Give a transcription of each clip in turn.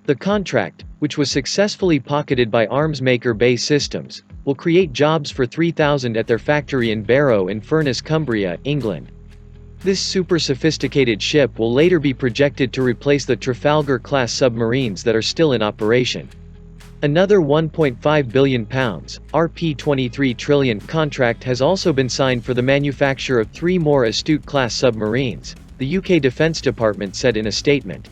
The contract, which was successfully pocketed by arms maker BAE Systems, will create jobs for 3,000 at their factory in Barrow-in-Furness, Cumbria, England. This super-sophisticated ship will later be projected to replace the Trafalgar-class submarines that are still in operation. Another £1.5 billion (Rp 23 trillion) contract has also been signed for the manufacture of 3 more Astute-class submarines, the UK Defence Department said in a statement.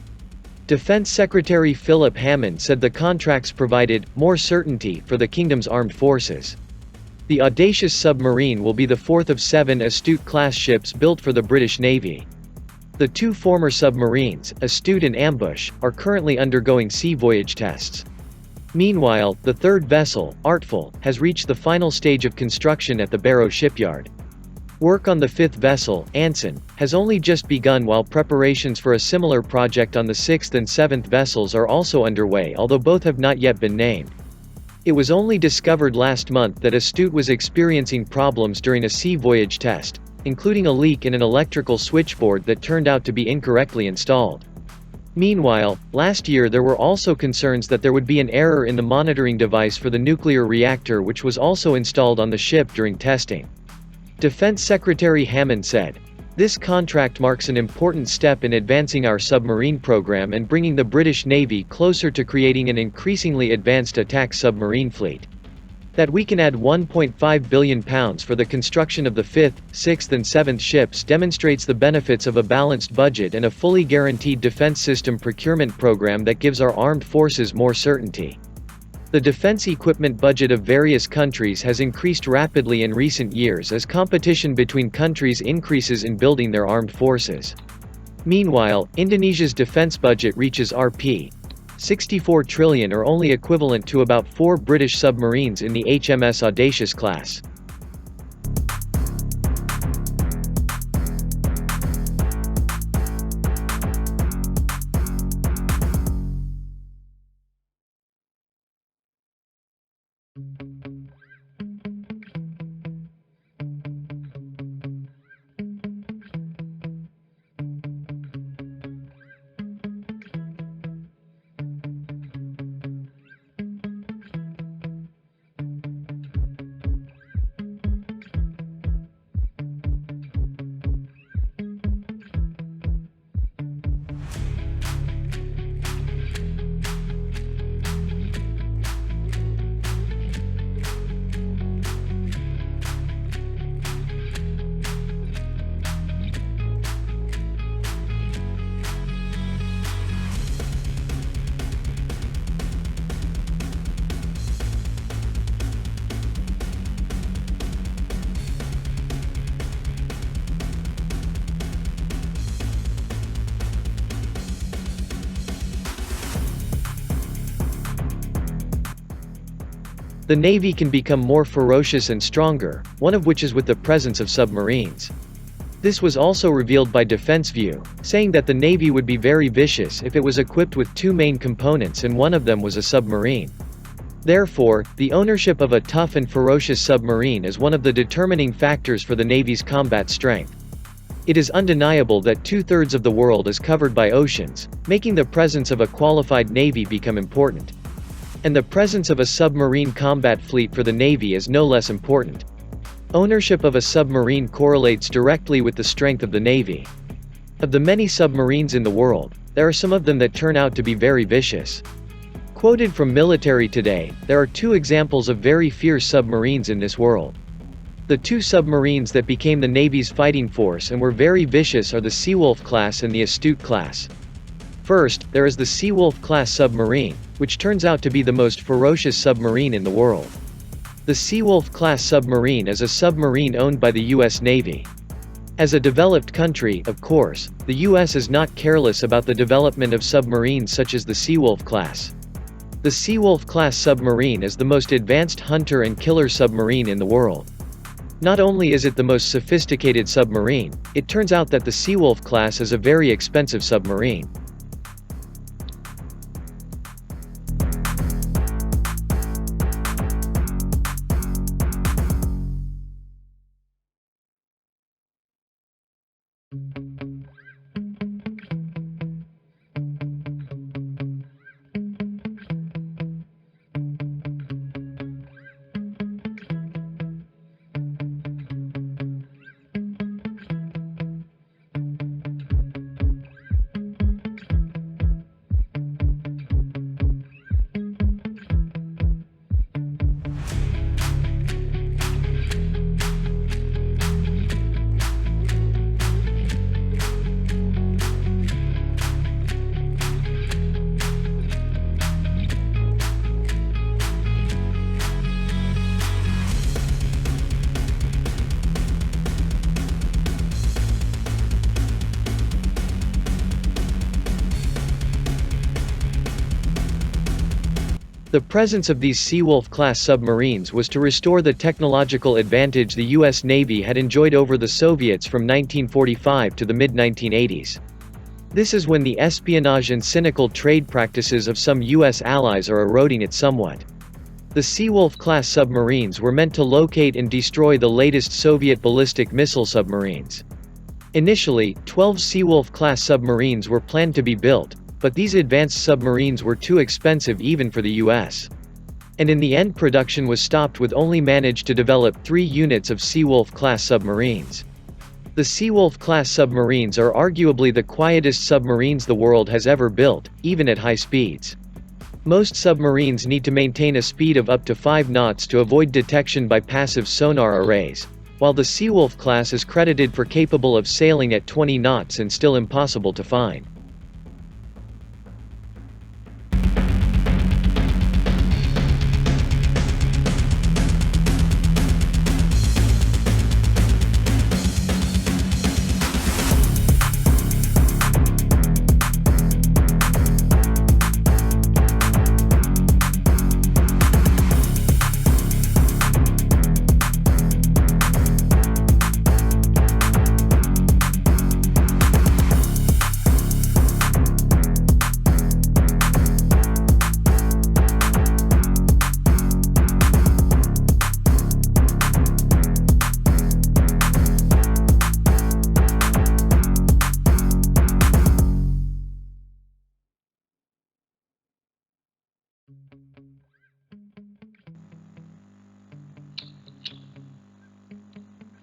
Defence Secretary Philip Hammond said the contracts provided more certainty for the Kingdom's armed forces. The audacious submarine will be the fourth of 7 Astute-class ships built for the British Navy. The 2 former submarines, Astute and Ambush, are currently undergoing sea voyage tests. Meanwhile, the third vessel, Artful, has reached the final stage of construction at the Barrow shipyard. Work on the 5th vessel, Anson, has only just begun, while preparations for a similar project on the 6th and 7th vessels are also underway, although both have not yet been named. It was only discovered last month that Astute was experiencing problems during a sea voyage test, including a leak in an electrical switchboard that turned out to be incorrectly installed. Meanwhile, last year there were also concerns that there would be an error in the monitoring device for the nuclear reactor, which was also installed on the ship during testing. Defense Secretary Hammond said, "This contract marks an important step in advancing our submarine program and bringing the British Navy closer to creating an increasingly advanced attack submarine fleet. That we can add £1.5 billion for the construction of the 5th, 6th and 7th ships demonstrates the benefits of a balanced budget and a fully guaranteed defense system procurement program that gives our armed forces more certainty." The defense equipment budget of various countries has increased rapidly in recent years as competition between countries increases in building their armed forces. Meanwhile, Indonesia's defense budget reaches Rp. 64 trillion, or only equivalent to about 4 British submarines in the HMS Audacious class. The Navy can become more ferocious and stronger, one of which is with the presence of submarines. This was also revealed by Defense View, saying that the Navy would be very vicious if it was equipped with 2 main components, and one of them was a submarine. Therefore, the ownership of a tough and ferocious submarine is one of the determining factors for the Navy's combat strength. It is undeniable that 2/3 of the world is covered by oceans, making the presence of a qualified Navy become important. And the presence of a submarine combat fleet for the Navy is no less important. Ownership of a submarine correlates directly with the strength of the Navy. Of the many submarines in the world, there are some of them that turn out to be very vicious. Quoted from Military Today, there are 2 examples of very fierce submarines in this world. The 2 submarines that became the Navy's fighting force and were very vicious are the Seawolf class and the Astute class. First, there is the Seawolf class submarine, which turns out to be the most ferocious submarine in the world. The Seawolf class submarine is a submarine owned by the U.S. Navy. As a developed country, of course, the U.S. is not careless about the development of submarines such as the Seawolf class. The Seawolf class submarine is the most advanced hunter and killer submarine in the world. Not only is it the most sophisticated submarine, it turns out that the Seawolf class is a very expensive submarine. The presence of these Seawolf-class submarines was to restore the technological advantage the U.S. Navy had enjoyed over the Soviets from 1945 to the mid-1980s. This is when the espionage and cynical trade practices of some U.S. allies are eroding it somewhat. The Seawolf-class submarines were meant to locate and destroy the latest Soviet ballistic missile submarines. Initially, 12 Seawolf-class submarines were planned to be built, but these advanced submarines were too expensive even for the U.S. And in the end production was stopped with only managed to develop 3 units of Seawolf-class submarines. The Seawolf-class submarines are arguably the quietest submarines the world has ever built, even at high speeds. Most submarines need to maintain a speed of up to 5 knots to avoid detection by passive sonar arrays, while the Seawolf class is credited for capable of sailing at 20 knots and still impossible to find.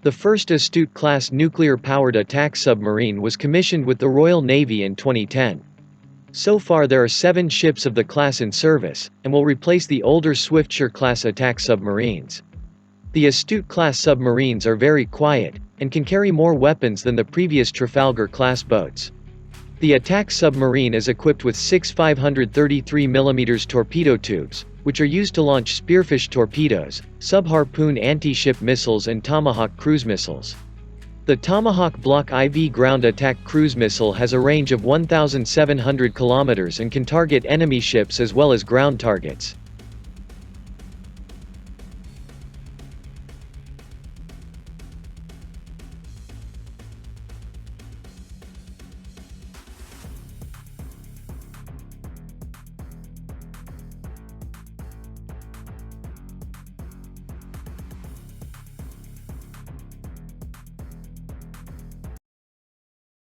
The first Astute-class nuclear-powered attack submarine was commissioned with the Royal Navy in 2010. So far there are 7 ships of the class in service, and will replace the older Swiftsure-class attack submarines. The Astute-class submarines are very quiet, and can carry more weapons than the previous Trafalgar-class boats. The attack submarine is equipped with 6 533mm torpedo tubes, which are used to launch Spearfish torpedoes, Sub-Harpoon anti-ship missiles and Tomahawk cruise missiles. The Tomahawk Block IV ground attack cruise missile has a range of 1,700 kilometers and can target enemy ships as well as ground targets.